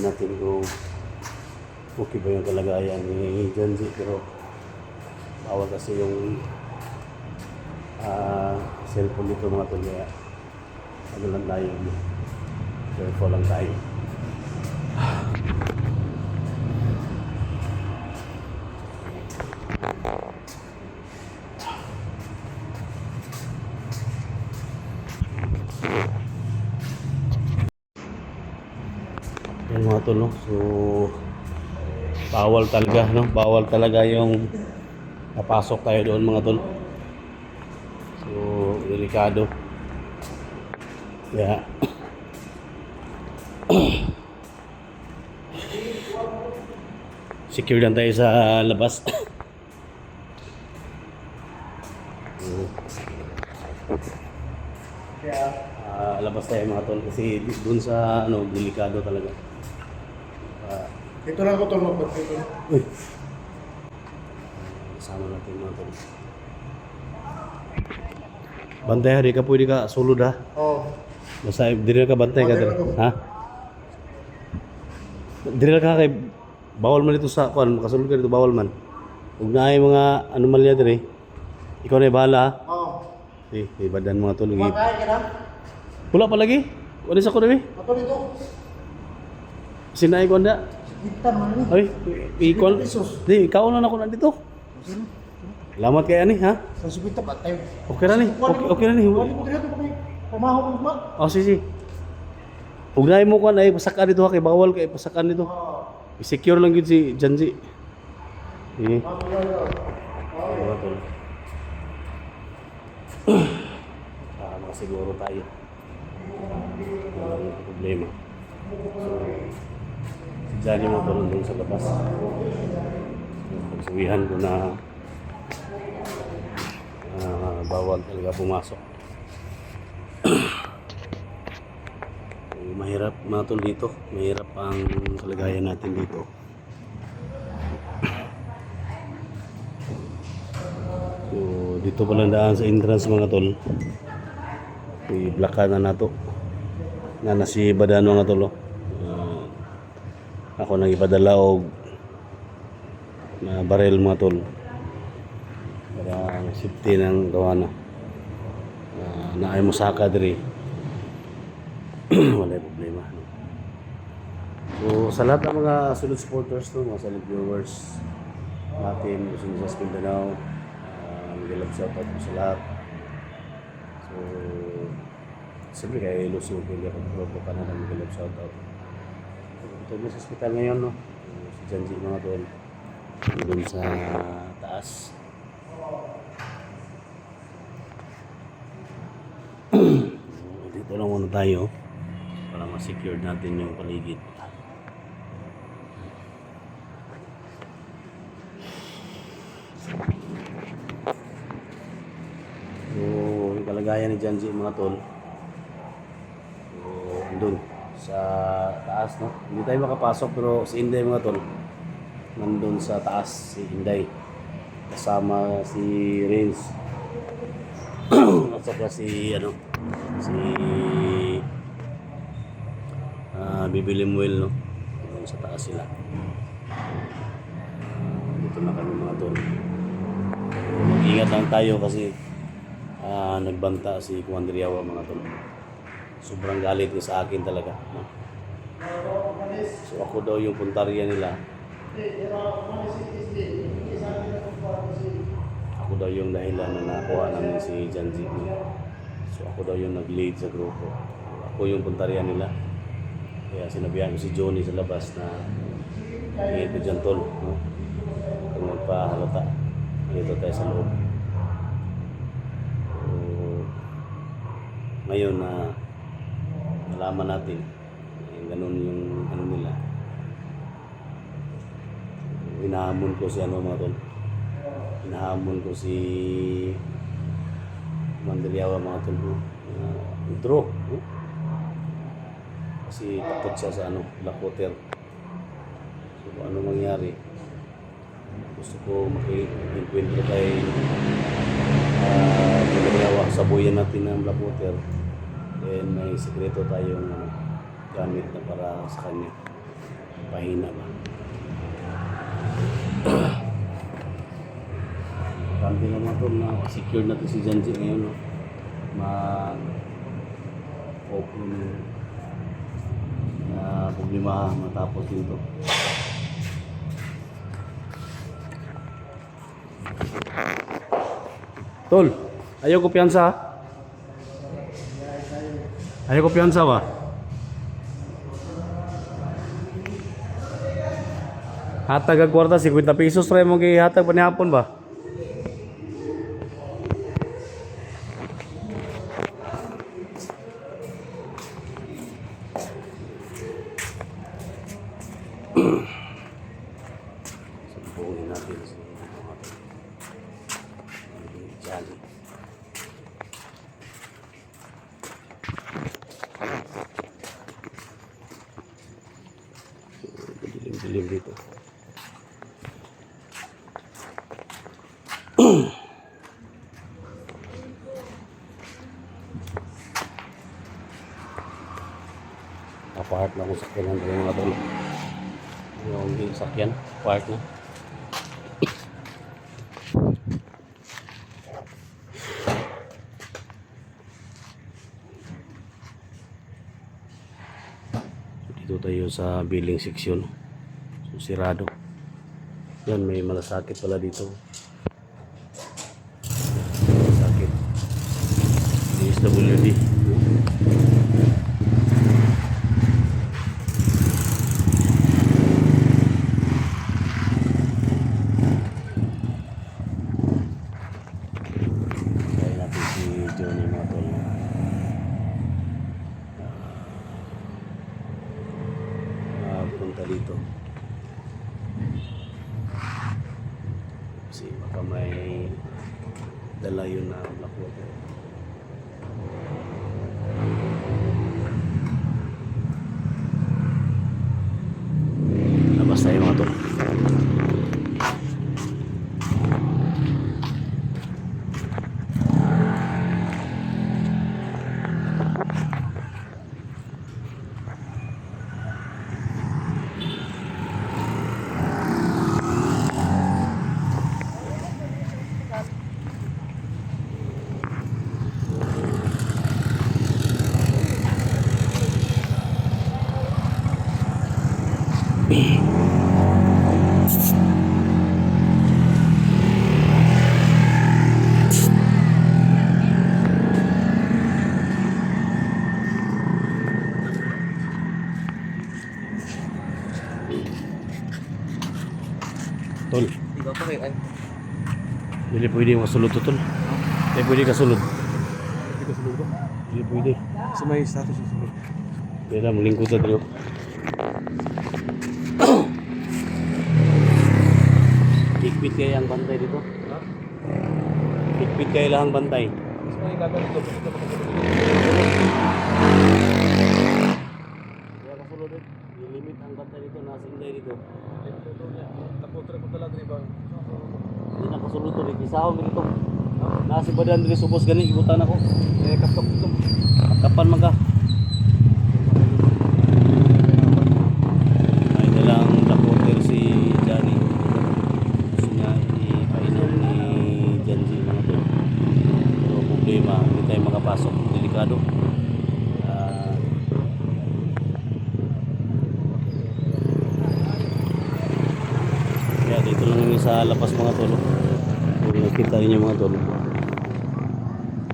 Tingnan natin kung okay ba yung kalagayan ni Janji, pero bawal kasi yung cellphone dito mga tol, kaya ano lang tayo, careful lang tayo. Yan mga tol, no? So bawal talaga, no? Bawal talaga yung napasok tayo doon mga tol. So delikado. Yeah. Secure lang tayo sa labas. Labas tayo mga tol kasi doon sa ano, delikado talaga. Ito lang ko tol, magpapito. Uy. Kasama natin mga tol. Bantay hari ka, pwede ka sulod ha. Oo. Basta diri ka bantay ka. Bantay ako. Ha? Diri ka kay bawal man ito sa kuan, makasulod ka dito bawal man. Ug naay mga anomalya diri. Ikaw na bahala ha. Oo. Badan mga tol. Kumakain ka na? Wala pa lagi. Wala sa ko diri. Ato dito. Sinay ko nda. Sigita man ni. Ay, ikon. Di, ikaw na ako nandito. Salamat kay ani ha. Sa sigita ba tayo? Okay na ni. Okay na ni. Wali mo dito pa kay pamahaw mo ba? Oh, sige. Ugnay mo kan ay pasaka dito ha, kay bawal kay pasakan dito. I-secure lang gid si Janji. Eh. Makasiguro tayo. Walang problema. So, si Janji mo tulong doon sa labas. Pagsabihan ko na bawal talaga pumasok. Mahirap mga tol dito. Mahirap ang kalagayan natin dito. So, dito pa lang daan sa entrance mga tol. I-blocka na nato. Na nasi badan mga tol. Ako nang ipadala og na barel mga tol. Para safety ng gawa na. Naay mo saka diri. Wala problema. So sa lahat ng mga solid supporters no, mga solid viewers natin gusto nyo sa Mindanao, mag-love shoutout po sa lahat. So siyempre kay Lucio Villa Pagpropo Canada, mag-love shoutout. Ito mo sa hospital ngayon no, si Janji mga doon doon sa taas. Dito lang muna tayo para ma-secure natin yung paligid. So, yung kalagayan ni Janji mga tol. So, andun sa taas, no? Hindi tayo makapasok pero si Inday mga tol. Nandun sa taas si Inday. Kasama si Renz. At saka si ano, si Bibili Muel no. Sa taas sila. Dito na kami mga tol. Mag-ingat lang tayo kasi nagbanta si Kuandriawa mga tol. Sobrang galit niya sa akin talaga. No? So ako daw yung puntarya nila. Ako daw yung dahilan na nakuha namin si Janji. So ako daw yung nag-lead sa grupo. Ako yung puntarya nila. Kaya sinabihan ko si Johnny sa labas na ito dyan tol. No? Kung magpahalata, dito tayo sa loob. So, ngayon na nalaman natin ganun yung ano nila. Hinahamon ko si ano mga tol. Hinahamon ko si Mandaliawa mga tol. Draw. Kasi takot siya sa ano, Black Water. So ano mangyari? Gusto ko maki-encuentro kay Mandaliawa. Sabuyan natin ng Black Water. Then may sekreto tayong gamit na para sa kanya. pahina ba. Importante naman ito na secure natin si Janji ngayon, no? Ma-open na problema matapos dito. Tol, ayaw ko piyansa, ha? Ayaw ko piyansa ba? Hatag ang kwarta, 50 pesos try mo hatag pa ni hapon ba? Sampuhin natin sa mga jali. Dilim-dilim dito. Park na kung sakyan ng mga tol. Yung sakyan, park na. Dito tayo sa billing section. So, sirado. Yan, may malasakit pala dito. Malasakit. DSWD. Punta dito kasi baka may dala yun na black water. Labas tayo mga tol. Tol, Ikaw pa kayo, hindi pwede masulod to tol. Hindi pwede kasulod. hindi ka sulog ba? Hindi pwede. Sa may status yung sulog. Kaya na malingkod na tayo. Higpit kaya ang bantay dito. Ha? Higpit kaya lang ang bantay. Mas may gagawin ito, pwede ka makatulog. Kaya kasulod din. Limit ang bantay dito, nasinday dito. Naputra mo talaga rin ba? Hindi nakasulod to, ikisahon dito. Nasi badan dito subos gani, ibutan ako. Eh, kapkap ito. Kapan man ka? May dalang black water si Johnny. Gusto niya ipainom ni Janji mga to. Pero problema, hindi tayo makapasok. Delikado. Kaya dito lang yung sa labas mga tolo. Kung nakita rin yung mga tolo.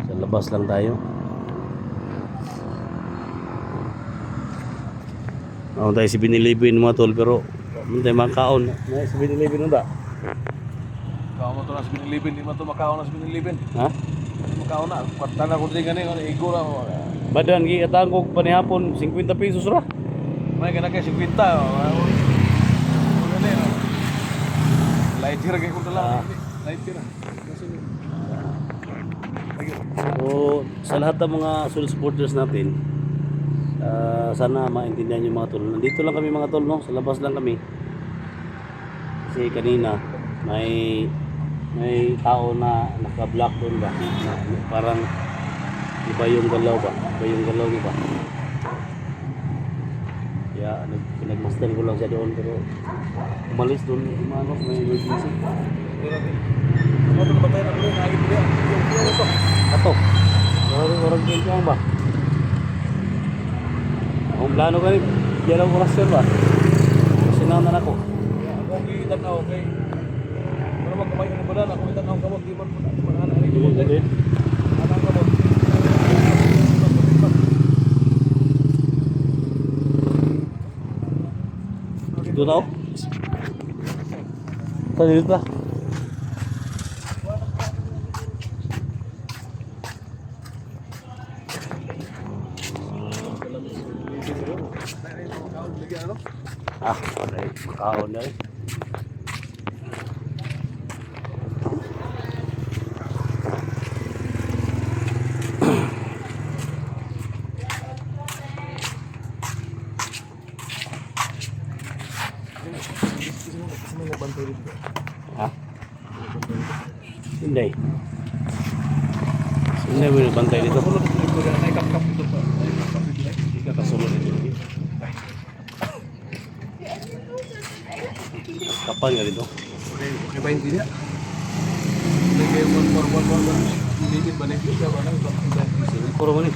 Sa labas lang tayo. Ako tayo si Binilibin mga tol, pero hindi tayo makaon. May si Binilibin nun ba? Ikaw mo ito na sa binilibin, di mo ito makaon na sa binilibin. Ha? Makaon na, kwarta na kung di gani, igo na. Badan, kikatahan ko panihapon, 50 pesos ra. May gana kayo, 50. Gani, no? Light year kayo kung Ah. talaga. Light year. So, sa lahat ng mga Soul supporters natin, sana maintindihan yung mga tol. Nandito lang kami mga tol, no? Sa labas lang kami. Kasi kanina, may tao na naka-block doon ba? Parang iba yung galaw ba? Iba yung galaw, di ba? Kaya pinag Master ko lang siya doon pero umalis doon umano may emergency. Ano ito namatay na ulo? Nagit ko yan. Yung ito. Ato. Orang din ba? Ang plano ka rin, yan ang oras yun ba? Sinanan ako. Ako kita na okay. Ano naman kumain ka ng badan? Ako kita na ang kamot. Di man anak rin Hindi, hindi. Anang kamot. Ito na ako. Panilit ba? Ah, alright. Makaon na rin. Ha? Hindi. Hindi mo nagbantay dito. Hindi ka kasulod dito. Kapan nga dito? Okay ba hindi niya? Hindi kayo 1-4-1-1. Hindi ba na siya ba lang? Puro mo ni.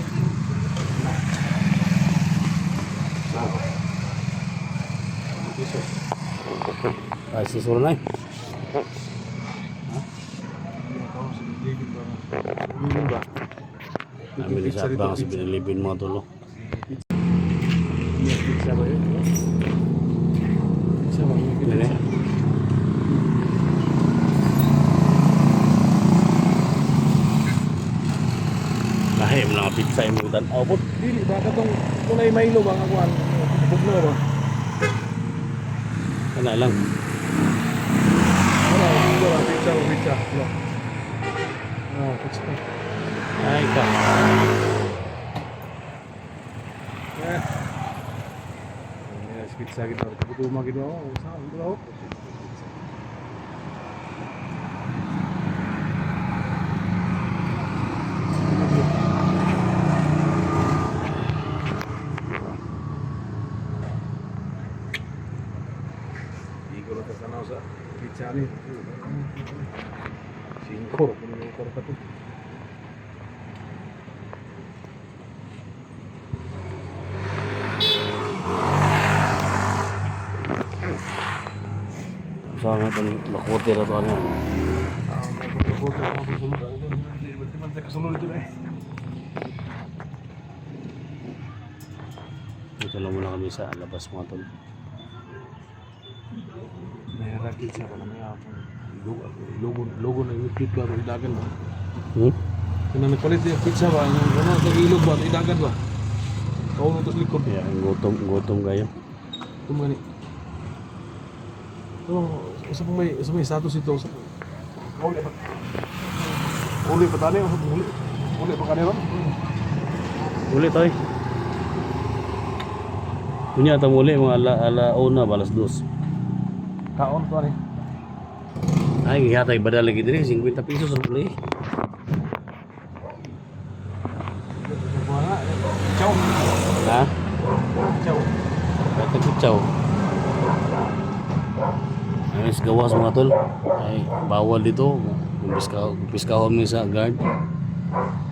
Ay, sisuro na eh. Namin sa abang sa binilibin mga tulo. Pizza ba yun? Pizza ba yun? Dili. Lahi mo mga pizza yung mga tanaw po. Dili, baka itong kunay Milo ba nga kuhan? Bugno ba? Kana lang. Pizza. Pizza. Ay ka. Pizza kita. Pagkutuma kita ako. Saan ako? Ikaw lang tatanaw sa pizza ni. 5. Kung yung korpa to. Saan nga ito lakote na ito ano. Dito lang muna kami sa labas mga tol. May rakit siya pala may apong logo na yung pit ba ito idagan ba? Kung nagpalit yung pizza ba, ano sa ilog ba, idagan ba? Kauno ito sa likod. Kaya gutom kayo. Ito mga ni. Sa may status ito. Uli pa tali, uli pa kanila. Ulit tayo. Punya ata muli mga ala balas dos. Kaon to ni. Ay gihatay badal lagi diri 50 pesos ra uli. Ciao. Ha? Ciao. Kata kicau. Ay gawas mga tol. Ay bawal dito. Piskahon mi sa guard.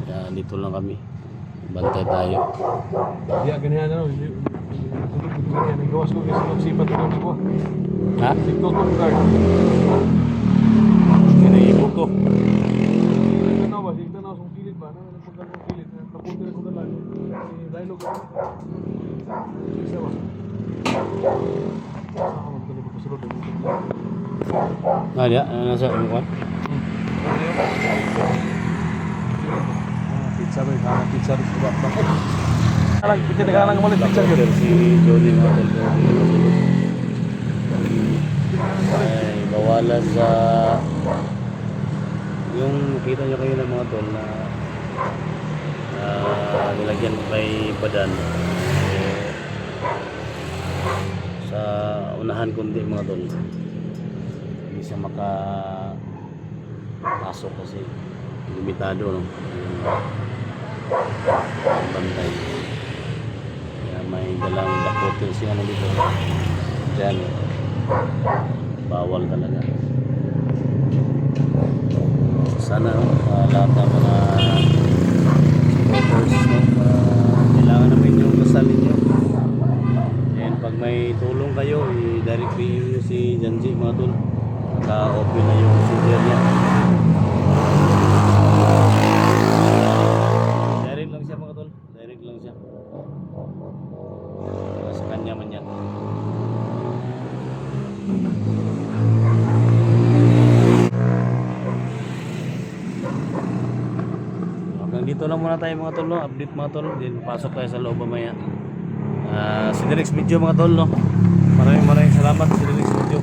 Kaya dito lang kami. Bantay tayo. Dia ganyan ano. May gawas ko kasi magsipat ko ko. Ha? Tiktok ko guard. Kinaipot ko. Ano ba? Dito na sa kilid ba? Ano pagkan ng kilid? Kapunta ko na lang. Dialogue ko. Isa ba? Ako magdali ko sa road. Nah dia nasa ano kan? Pizza ba? Pizza rin sa baba. Alang, pizza na kalang umalit pizza yun. Si Johnny mga tol. Ay bawalan sa yung nakita nyo kayo ng mga tol na nilagyan kay badan sa unahan kundi mga tol hindi siya pasok kasi limitado no? Yung bantay kaya may dalang dakotil siya ano dito. Diyan. Bawal talaga. Sana lahat ng mga supporters kailangan namin yung dasal ninyo. And pag may tulong kayo, i-direct nyo si Janji mga tol. Naka-open na yung messenger niya. Direct lang siya mga tol. Direct lang siya. Sa kanya man yan. Hanggang dito lang muna tayo mga tol, no? Update mga tol, then pasok tayo sa loob mamaya. Si Direx Video mga tol, no? Maraming salamat si Direx Video.